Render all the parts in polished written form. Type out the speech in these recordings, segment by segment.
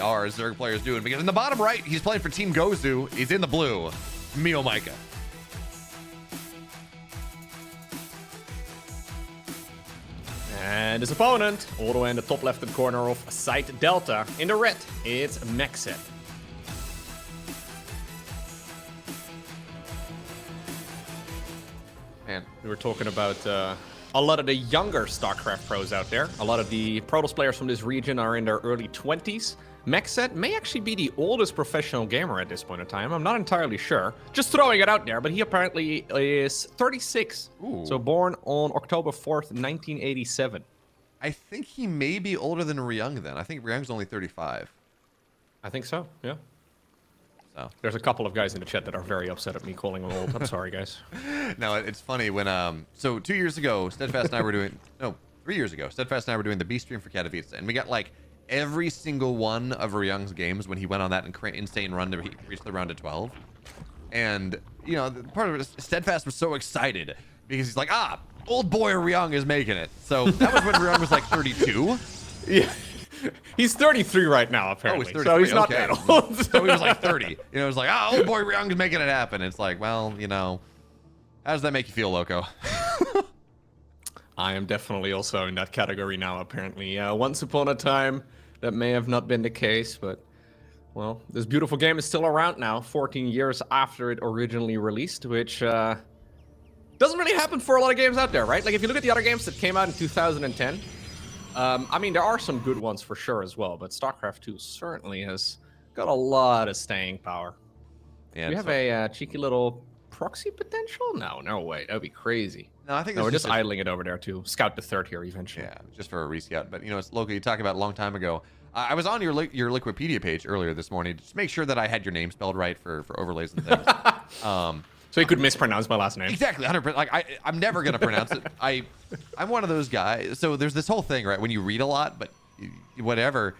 our Zerg players doing? Because in the bottom right, he's playing for Team Gozu. He's in the blue. MeomaikA. And his opponent, all the way in the top left-hand corner of Site Delta. In the red, it's MacSed. Man, we were talking about a lot of the younger StarCraft pros out there. A lot of the Protoss players from this region are in their early 20s. MacSed may actually be the oldest professional gamer at this point in time. I'm not entirely sure. Just throwing it out there, but he apparently is 36. Ooh. So born on October 4th, 1987. I think he may be older than Ryung then. I think Ryung's only 35. I think so, yeah. So there's a couple of guys in the chat that are very upset at me calling him old. I'm sorry, guys. No, it's funny when so 2 years ago, Steadfast and I were doing 3 years ago, Steadfast and I were doing the B stream for Katowice, and we got like every single one of Ryung's games when he went on that insane run to reach the round of 12. And you know, part of it is Steadfast was so excited because he's like, old boy Ryung is making it. So that was when Ryung was like 32. Yeah. He's 33 right now, apparently. Oh, he's 33. So he's not okay. that old. So he was like 30. You know, it was like, old boy Ryung is making it happen. It's like, well, you know, how does that make you feel, Loco? I am definitely also in that category now, apparently. Once upon a time, that may have not been the case, but, well, this beautiful game is still around now, 14 years after it originally released, which doesn't really happen for a lot of games out there, right? Like, if you look at the other games that came out in 2010, I mean, there are some good ones for sure as well, but StarCraft 2 certainly has got a lot of staying power. Yeah, Do we have a cheeky little proxy potential? No way. That would be crazy. No, I think we're just idling it over there to scout the third here eventually. Yeah, just for a rescout. But you know, it's Loco. You talked about a long time ago. I was on your Wikipedia page earlier this morning. Just make sure that I had your name spelled right for overlays and things. So you could mispronounce my last name. Exactly, 100%. Like I'm never gonna pronounce it. I'm one of those guys. So there's this whole thing, right? When you read a lot, but whatever,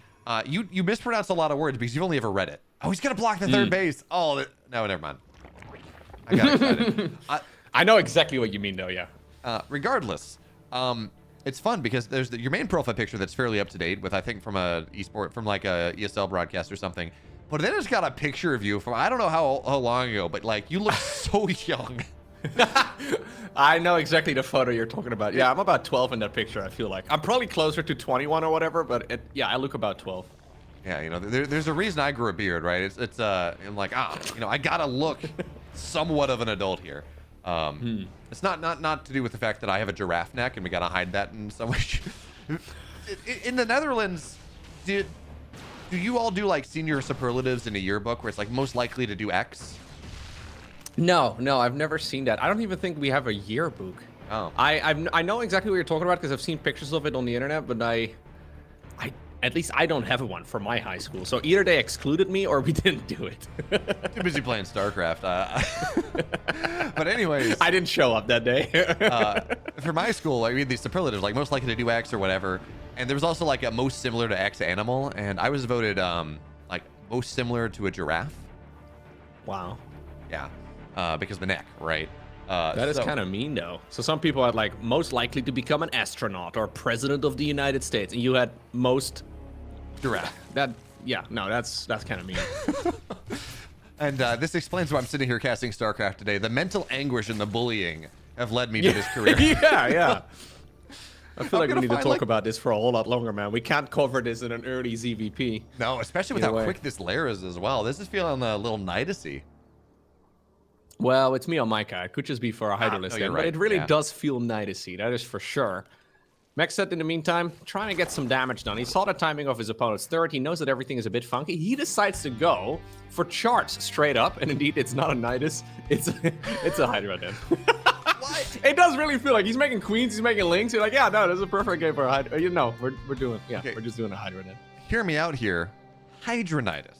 you mispronounce a lot of words because you've only ever read it. Oh, he's gonna block the third base. Oh, no, never mind. I got excited. I know exactly what you mean, though. Yeah. Regardless, it's fun because there's your main profile picture that's fairly up to date with, I think, from a like a ESL broadcast or something. But then it's got a picture of you from I don't know how long ago, but like you look so young. I know exactly the photo you're talking about. Yeah, I'm about 12 in that picture. I feel like I'm probably closer to 21 or whatever, but yeah, I look about 12. Yeah, you know, there's a reason I grew a beard, right? It's I'm like, you know, I gotta look somewhat of an adult here. It's not to do with the fact that I have a giraffe neck and we gotta hide that in some way. In the Netherlands, do you all do like senior superlatives in a yearbook where it's like most likely to do X? No, I've never seen that. I don't even think we have a yearbook. Oh. I know exactly what you're talking about because I've seen pictures of it on the internet, but at least I don't have one for my high school. So either they excluded me or we didn't do it. Too busy playing StarCraft. But anyways, I didn't show up that day. For my school, I mean, these superlatives, like most likely to do X or whatever. And there was also like a most similar to X animal, and I was voted like most similar to a giraffe. Wow. Yeah, because of the neck, right? That is kind of mean, though. So some people had like most likely to become an astronaut or president of the United States, and you had most giraffe. That's kind of mean. And this explains why I'm sitting here casting StarCraft today. The mental anguish and the bullying have led me to this career. yeah. I feel like we need to talk about this for a whole lot longer, man. We can't cover this in an early ZVP. No, especially with how quick this layer is as well. This is feeling a little Nidus-y. Well, it's MeomaikA. It could just be for a hydralisk, right. but it really does feel Nidus-y. That is for sure. MacSed, in the meantime, trying to get some damage done. He saw the timing of his opponent's third. He knows that everything is a bit funky. He decides to go for charts straight up, and indeed, it's not a Nidus. It's a Hydra then. What? It does really feel like he's making queens, he's making links. You're like, yeah, no, this is a perfect game for a Hydra. You know, we're just doing a Hydra then. Hear me out here. Hydronitis.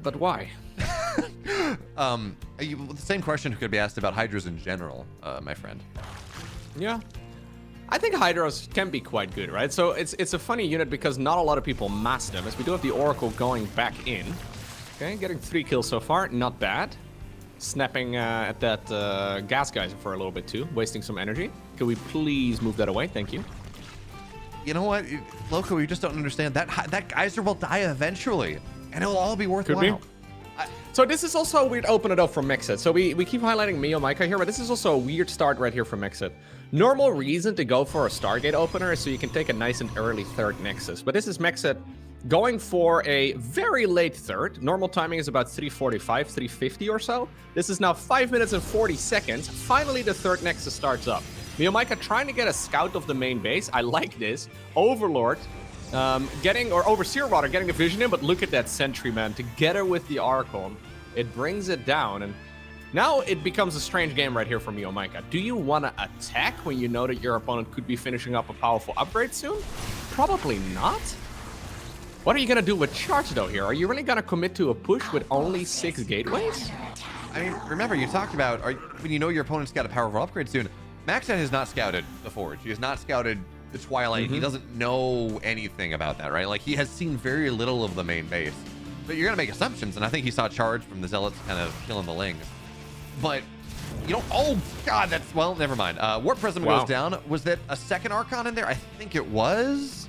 But why? The same question could be asked about Hydras in general, my friend. Yeah. I think Hydras can be quite good, right? So it's a funny unit because not a lot of people mass them, as we do have the Oracle going back in. Okay, getting 3 kills so far, not bad. Snapping at that gas geyser for a little bit too, wasting some energy. Could we please move that away? Thank you. you know what, Loco, you just don't understand. That geyser will die eventually, and it'll all be worthwhile. Could be. So this is also a weird opener though from MacSed. So we keep highlighting MeomaikA here, but this is also a weird start right here from MacSed. Normal reason to go for a Stargate opener is so you can take a nice and early third Nexus. But this is MacSed going for a very late third. Normal timing is about 3:45, 3:50 or so. This is now 5 minutes and 40 seconds. Finally, the third Nexus starts up. MeomaikA trying to get a scout of the main base. I like this. Overlord or Overseer rather, getting a vision in, but look at that Sentry, man, together with the Archon. It brings it down, and now it becomes a strange game right here for MeomaikA. Do you want to attack when you know that your opponent could be finishing up a powerful upgrade soon? Probably not. What are you going to do with charge, though, here? Are you really going to commit to a push with only 6 gateways? I mean, remember, you talked about when you know your opponent's got a powerful upgrade soon. MacSed has not scouted the Forge. He has not scouted the Twilight. He doesn't know anything about that, right? Like, he has seen very little of the main base. But you're going to make assumptions, and I think he saw charge from the Zealots kind of killing the Lings. But, you know, oh, God, that's, well, never mind. Warp Prism goes down. Was that a second Archon in there? I think it was.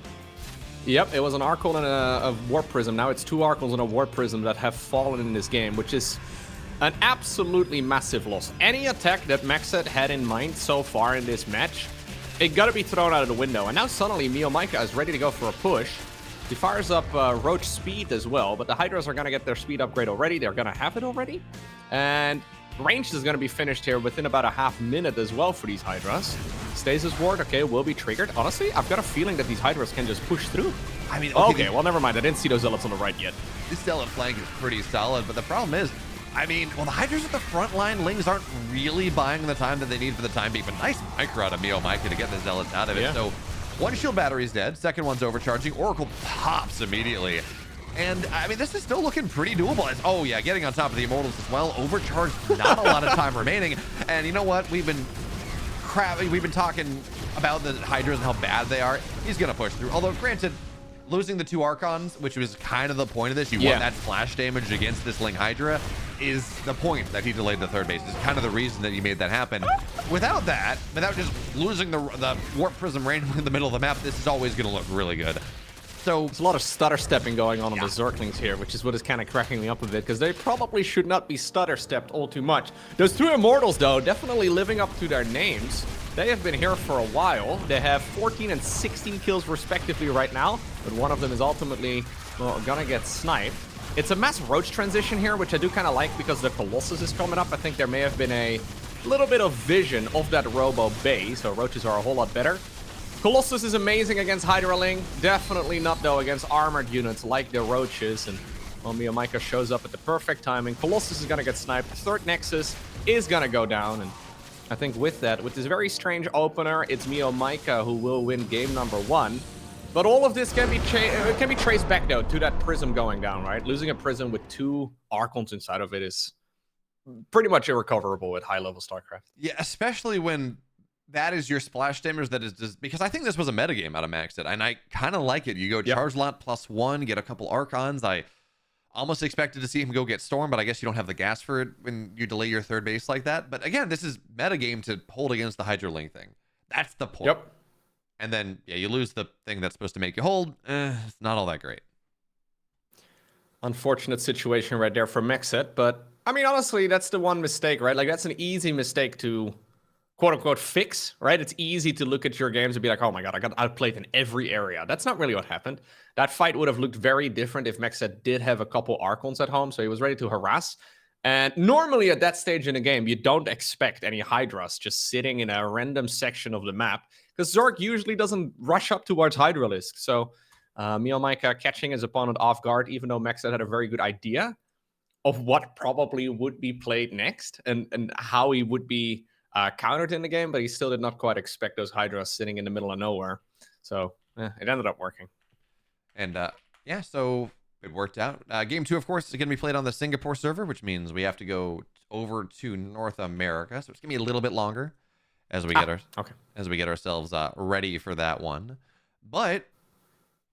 Yep, it was an Archon and a Warp Prism. Now it's 2 Archons and a Warp Prism that have fallen in this game, which is an absolutely massive loss. Any attack that MacSed had in mind so far in this match, it got to be thrown out of the window. And now suddenly MeomaikA is ready to go for a push. He fires up Roach speed as well, but the Hydras are going to get their speed upgrade already. They're going to have it already. And range is going to be finished here within about a half minute as well for these Hydras. Stasis Ward, okay, will be triggered. Honestly, I've got a feeling that these Hydras can just push through. I mean, okay, well, never mind. I didn't see those Zealots on the right yet. This Zealot flank is pretty solid, but the problem is, I mean, well, the Hydras at the front line, Lings aren't really buying the time that they need for the time being, but nice micro out of MeomaikA to get the Zealots out of it. So one shield battery's dead, second one's overcharging, Oracle pops immediately. And, I mean, this is still looking pretty doable. Oh, yeah, getting on top of the Immortals as well. Overcharged, not a lot of time remaining. And you know what? We've been talking about the Hydras and how bad they are. He's going to push through. Although, granted, losing the 2 Archons, which was kind of the point of this, you want that splash damage against this Ling Hydra, is the point that he delayed the third base. Is kind of the reason that he made that happen. Without that, without just losing the Warp Prism randomly in the middle of the map, this is always going to look really good. So there's a lot of stutter stepping going on the Zerglings here, which is what is kind of cracking me up a bit, because they probably should not be stutter stepped all too much. Those 2 Immortals, though, definitely living up to their names. They have been here for a while. They have 14 and 16 kills respectively right now, but one of them is ultimately, well, gonna get sniped. It's a mass Roach transition here, which I do kind of like because the Colossus is coming up. I think there may have been a little bit of vision of that Robo base, so Roaches are a whole lot better. Colossus is amazing against Hydraling. Definitely not, though, against armored units like the Roaches. And, well, MeomaikA shows up at the perfect timing. Colossus is going to get sniped. Third Nexus is going to go down. And I think with that, with this very strange opener, it's MeomaikA who will win game number 1. But all of this can be traced back, though, to that Prism going down, right? Losing a Prism with 2 Archons inside of it is pretty much irrecoverable with high-level StarCraft. Yeah, especially when that is your splash damage. That is just because I think this was a metagame out of MacSed, and I kind of like it. You go charge lot +1, get a couple Archons. I almost expected to see him go get Storm, but I guess you don't have the gas for it when you delay your third base like that. But again, this is metagame to hold against the Hydra Ling thing. That's the point. Yep. And then, yeah, you lose the thing that's supposed to make you hold. It's not all that great. Unfortunate situation right there for MacSed, but I mean, honestly, that's the one mistake, right? Like, that's an easy mistake to quote-unquote fix, right? It's easy to look at your games and be like, oh my god, I got outplayed in every area. That's not really what happened. That fight would have looked very different if MacSed did have a couple Archons at home, so he was ready to harass. And normally at that stage in the game, you don't expect any Hydras just sitting in a random section of the map, because Zork usually doesn't rush up towards hydralisks. So MeomaikA catching his opponent off guard, even though MacSed had a very good idea of what probably would be played next and how he would be countered in the game, but he still did not quite expect those Hydras sitting in the middle of nowhere. So it ended up working. And yeah, so it worked out. Game 2, of course, is going to be played on the Singapore server, which means we have to go over to North America. So it's going to be a little bit longer as we get ourselves ready for that one. But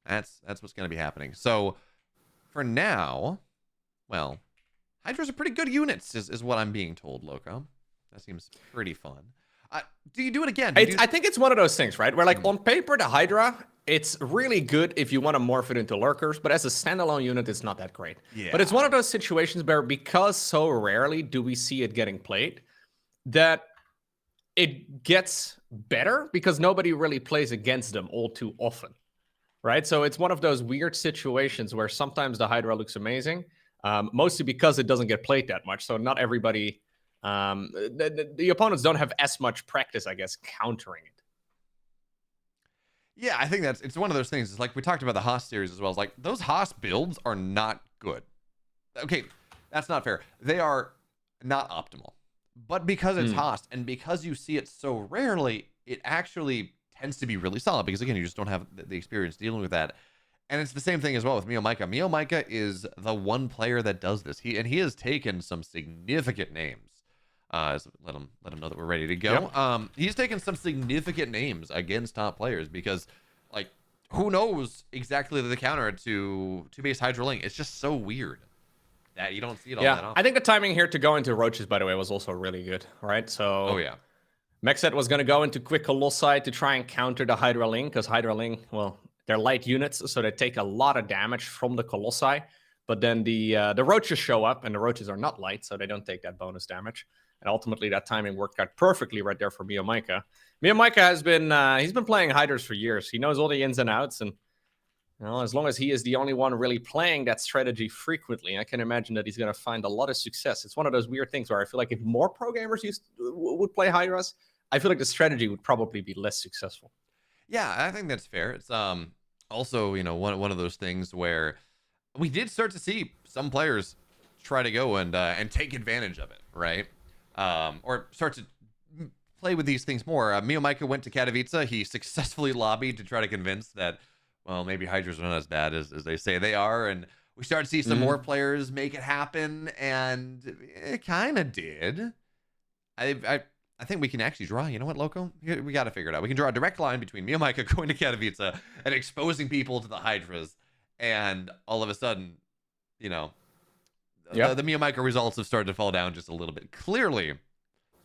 that's what's going to be happening. So for now, well, Hydras are pretty good units, is what I'm being told, Loco. That seems pretty fun. Do you do it again? I think it's one of those things, right? Where like on paper, the Hydra, it's really good if you want to morph it into lurkers, but as a standalone unit, it's not that great. Yeah. But it's one of those situations where because so rarely do we see it getting played, that it gets better because nobody really plays against them all too often, right? So it's one of those weird situations where sometimes the Hydra looks amazing, mostly because it doesn't get played that much. So not everybody... the opponents don't have as much practice, I guess, countering it. Yeah, I think it's one of those things. It's like we talked about the Haas series as well. It's like those Haas builds are not good. Okay, that's not fair. They are not optimal. But because it's Haas and because you see it so rarely, it actually tends to be really solid because, again, you just don't have the experience dealing with that. And it's the same thing as well with MeomaikA. MeomaikA is the one player that does this. He has taken some significant names. So let him know that we're ready to go. Yep. He's taken some significant names against top players because, like, who knows exactly the counter to base Hydralink? It's just so weird that you don't see it all that often. I think the timing here to go into Roaches, by the way, was also really good, right? So, MacSed was going to go into quick Colossi to try and counter the Hydralink because Hydralink, well, they're light units, so they take a lot of damage from the Colossi. But then the Roaches show up, and the Roaches are not light, so they don't take that bonus damage. And ultimately, that timing worked out perfectly right there for MeomaikA. MeomaikA has been he's been playing Hydras for years. He knows all the ins and outs, and as long as he is the only one really playing that strategy frequently, I can imagine that he's going to find a lot of success. It's one of those weird things where I feel like if more pro gamers would play Hydras, I feel like the strategy would probably be less successful. Yeah, I think that's fair. It's also one of those things where we did start to see some players try to go and take advantage of it, right? Or start to play with these things more. MeomaikA went to Katowice. He successfully lobbied to try to convince that, well, maybe Hydras are not as bad as they say they are. And we started to see some more players make it happen, and it kind of did. I think we can actually draw. You know what, Loco? We got to figure it out. We can draw a direct line between MeomaikA going to Katowice and exposing people to the Hydras, and all of a sudden, the MeomaikA results have started to fall down just a little bit. Clearly,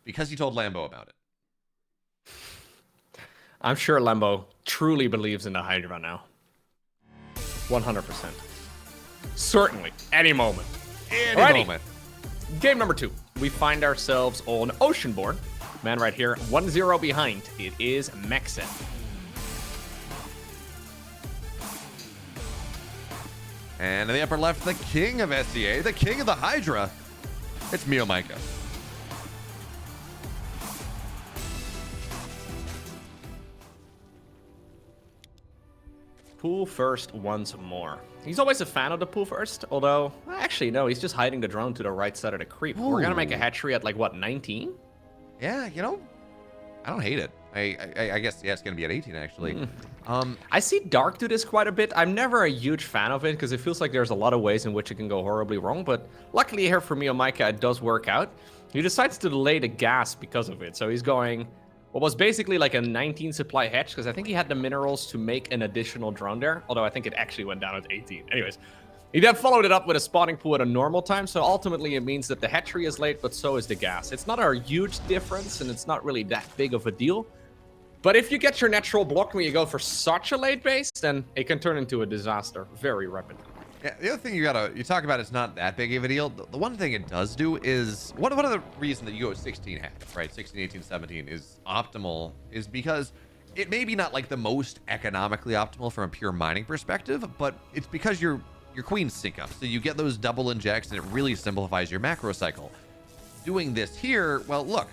because he told Lambo about it. I'm sure Lambo truly believes in the Hydra now. 100%. Certainly. Any moment. Any moment. Game number 2. We find ourselves on Oceanborn. Man right here, 1-0 behind. It is MacSed. And in the upper left, the king of SCA, the king of the Hydra, it's MeomaikA. Pool first once more. He's always a fan of the pool first, although, actually, no, he's just hiding the drone to the right side of the creep. Ooh. We're going to make a hatchery at, like, what, 19? Yeah, I don't hate it. I guess, yeah, it's going to be at 18, actually. I see Dark do this quite a bit. I'm never a huge fan of it because it feels like there's a lot of ways in which it can go horribly wrong, but luckily here for MeomaikA, it does work out. He decides to delay the gas because of it, so he's going what was basically like a 19 supply hatch because I think he had the minerals to make an additional drone there, although I think it actually went down at 18. Anyways, he then followed it up with a spawning pool at a normal time, so ultimately it means that the hatchery is late, but so is the gas. It's not a huge difference, and it's not really that big of a deal. But if you get your natural block when you go for such a late base, then it can turn into a disaster very rapidly. Yeah, the other thing you talk about it's not that big of a deal. The one thing it does do is, one of the reasons that you go 16 hatch, right? 16, 18, 17 is optimal is because it may be not like the most economically optimal from a pure mining perspective, but it's because your queens sync up. So you get those double injects and it really simplifies your macro cycle. Doing this here, well, look,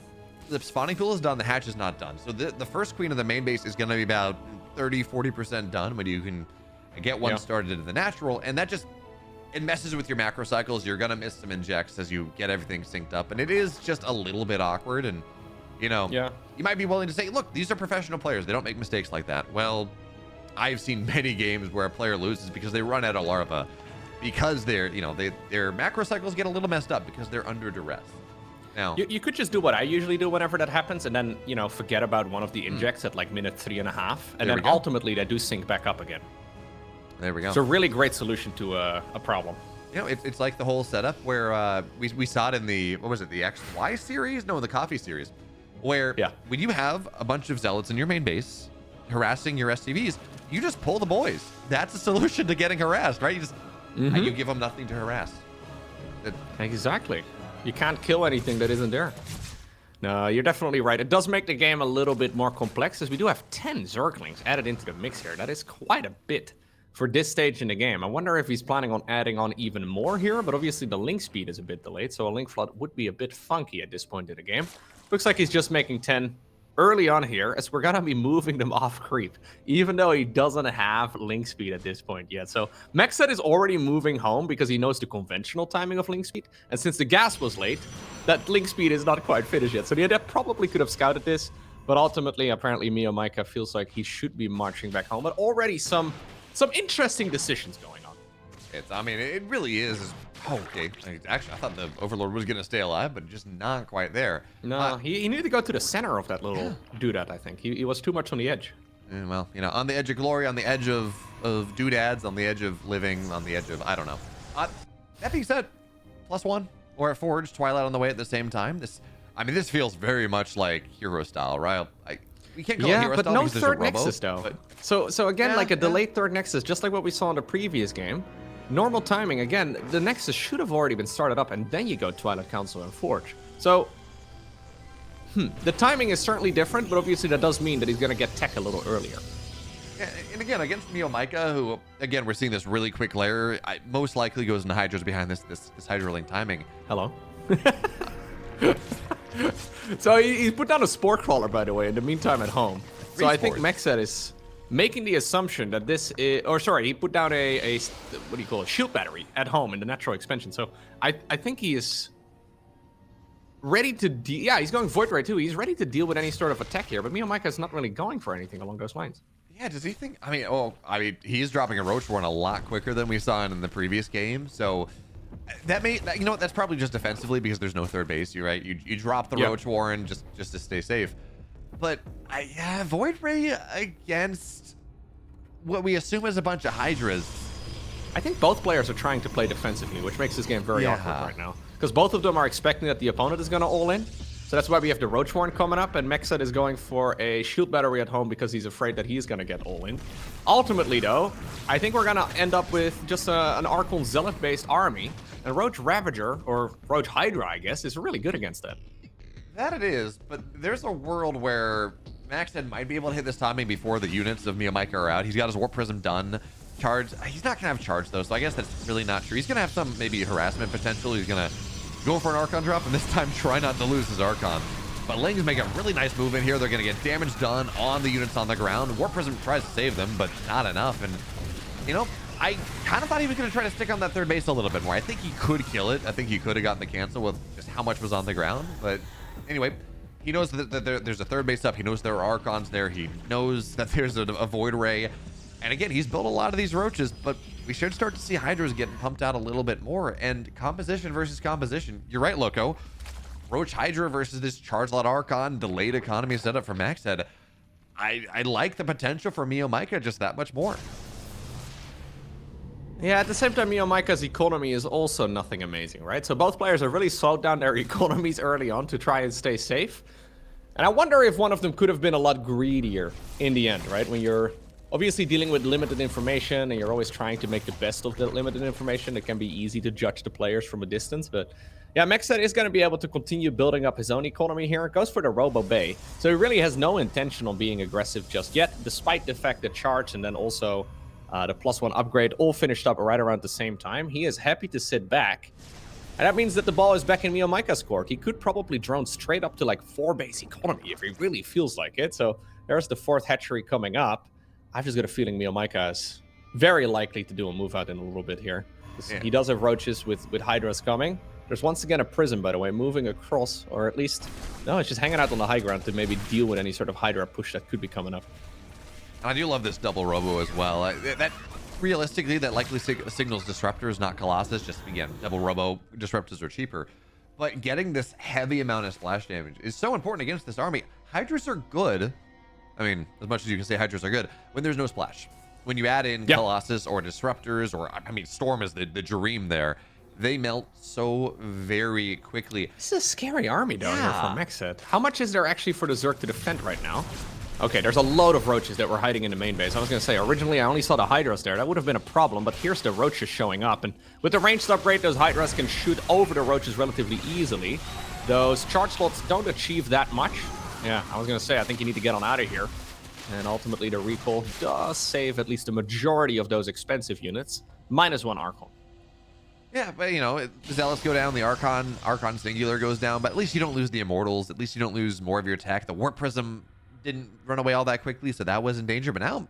the spawning pool is done, the hatch is not done. So the first queen of the main base is going to be about 30-40% done when you can get one started into the natural, and that just, it messes with your macro cycles. You're going to miss some injects as you get everything synced up, and it is just a little bit awkward. And, you might be willing to say, look, these are professional players. They don't make mistakes like that. Well, I've seen many games where a player loses because they run out of larva, because their macro cycles get a little messed up because they're under duress. Now, you could just do what I usually do whenever that happens, and then, forget about one of the injects at like minute 3.5, and then ultimately they do sync back up again. There we go. It's a really great solution to a problem. It's like the whole setup where we saw it in the, what was it, the XY series? No, in the coffee series. where when you have a bunch of zealots in your main base harassing your SCVs, you just pull the boys. That's a solution to getting harassed, right? You just you give them nothing to harass. Exactly. You can't kill anything that isn't there. No, you're definitely right. It does make the game a little bit more complex, as we do have 10 Zerglings added into the mix here. That is quite a bit for this stage in the game. I wonder if he's planning on adding on even more here, but obviously the link speed is a bit delayed, so a link flood would be a bit funky at this point in the game. Looks like he's just making 10 early on here, as we're gonna be moving them off creep, even though he doesn't have link speed at this point yet. So MacSed is already moving home because he knows the conventional timing of link speed, and since the gas was late, that link speed is not quite finished yet. So the Adept probably could have scouted this, but ultimately, apparently, MeomaikA feels like he should be marching back home. But already some interesting decisions going on. I mean, it really is. Oh, okay. Actually, I thought the Overlord was going to stay alive, but just not quite there. No, he needed to go to the center of that little doodad, I think. He was too much on the edge. Well, you know, on the edge of glory, on the edge of doodads, on the edge of living, on the edge of, I don't know. That being said, +1. Or at Forge, Twilight on the way at the same time. This feels very much like hero style, right? We can't call it hero style. Yeah, but no third Nexus, though. But, so again, like a delayed third Nexus, just like what we saw in the previous game. Normal timing, again, the Nexus should have already been started up, and then you go Twilight Council and Forge. So, the timing is certainly different, but obviously that does mean that he's going to get tech a little earlier. Yeah, and again, against MeomaikA, who, again, we're seeing this really quick layer, most likely goes into Hydras behind this Hydralink timing. Hello. So he's put down a Spore Crawler, by the way, in the meantime at home. So I think MacSed is making the assumption that this is, or sorry, he put down a what do you call it, shield battery at home in the natural expansion. So I think he is ready to he's going Void Ray too. He's ready to deal with any sort of attack here, but MeomaikA is not really going for anything along those lines. Yeah, does he think? I mean, he's dropping a Roach Warren a lot quicker than we saw in the previous game. So that may, you know what? That's probably just defensively because there's no third base. You right? You drop the Roach Warren just to stay safe. But Void Ray against what we assume is a bunch of Hydras. I think both players are trying to play defensively, which makes this game very awkward right now. Because both of them are expecting that the opponent is going to all in. So that's why we have the Roach Warren coming up, and MacSed is going for a shield battery at home because he's afraid that he's going to get all in. Ultimately, though, I think we're going to end up with just an Archon Zealot-based army, and Roach Ravager, or Roach Hydra, I guess, is really good against that. That it is, but there's a world where MacSed might be able to hit this timing before the units of MeomaikA are out. He's got his Warp Prism done. Charge. He's not going to have charge, though, so I guess that's really not true. He's going to have some maybe harassment potential. He's going to go for an Archon drop, and this time try not to lose his Archon. But Lings make a really nice move in here. They're going to get damage done on the units on the ground. Warp Prism tries to save them, but not enough. And, you know, I kind of thought he was going to try to stick on that third base a little bit more. I think he could kill it. I think he could have gotten the cancel with just how much was on the ground. But anyway, he knows that there's a third base up. He knows there are Archons there. He knows that there's a Void Ray. And again, he's built a lot of these Roaches, but we should start to see Hydras getting pumped out a little bit more. And composition versus composition. You're right, Loco. Roach Hydra versus this Charge Lot Archon delayed economy setup for MacSed. I like the potential for MeomaikA just that much more. Yeah, at the same time, MeomaikA's economy is also nothing amazing, right? So both players have really slowed down their economies early on to try and stay safe. And I wonder if one of them could have been a lot greedier in the end, right? When you're obviously dealing with limited information and you're always trying to make the best of the limited information, it can be easy to judge the players from a distance. But yeah, MacSed is going to be able to continue building up his own economy here. It goes for the Robo Bay. So he really has no intention on being aggressive just yet, despite the fact that Charge and then also the +1 upgrade all finished up right around the same time. He is happy to sit back. And that means that the ball is back in MeomaikA's court. He could probably drone straight up to like 4 base economy if he really feels like it. So there's the 4th hatchery coming up. I've just got a feeling MeomaikA is very likely to do a move out in a little bit here. Yeah. He does have Roaches with Hydras coming. There's once again a Prism, by the way, moving across, or at least, no, it's just hanging out on the high ground to maybe deal with any sort of Hydra push that could be coming up. I do love this double Robo as well. That realistically, that likely signals Disruptors, not Colossus. Just again, double Robo Disruptors are cheaper. But getting this heavy amount of splash damage is so important against this army. Hydras are good. I mean, as much as you can say Hydras are good, when there's no splash. When you add in Colossus or Disruptors, or I mean, Storm is the dream there. they melt so very quickly. This is a scary army down here from MacSed. How much is there actually for the Zerg to defend right now? Okay, there's a load of roaches that were hiding in the main base. I was going to say, originally I only saw the Hydras there. That would have been a problem, but here's the roaches showing up. And with the ranged upgrade, those Hydras can shoot over the roaches relatively easily. Those charge slots don't achieve that much. Yeah, I was going to say, I think you need to get on out of here. And ultimately, the recall does save at least the majority of those expensive units. -1 Archon. Yeah, but you know, the Zealots go down, the Archon Singular goes down, but at least you don't lose the Immortals. At least you don't lose more of your tech. The Warp Prism didn't run away all that quickly, so that was in danger. But now,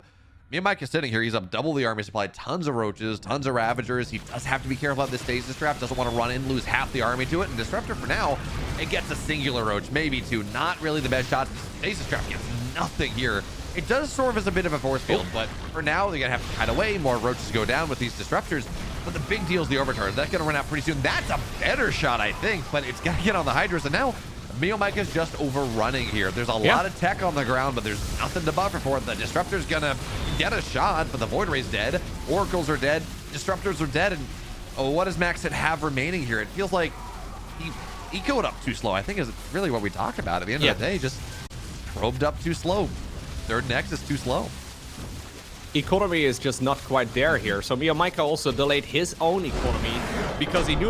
MeomaikA is sitting here. He's up double the army supply, tons of roaches, tons of Ravagers. He does have to be careful of this Stasis Trap. Doesn't want to run in, lose half the army to it. And Disruptor, for now, it gets a singular roach, maybe two. Not really the best shot. Stasis Trap gets nothing here. It does serve as a bit of a force field, but for now, they're going to have to hide away. More roaches go down with these Disruptors. But the big deal is the Overcharge. That's going to run out pretty soon. That's a better shot, I think, but it's got to get on the Hydras. And now, MeomaikA is just overrunning here. There's a lot of tech on the ground, but there's nothing to buffer for it. The Disruptor's gonna get a shot, but the Void Ray's dead. Oracles are dead. Disruptors are dead. And what does MacSed have remaining here? It feels like he ecoed up too slow, I think is really what we talked about. At the end of the day, just probed up too slow. Third Nexus too slow. Economy is just not quite there here. So MeomaikA also delayed his own economy because he knew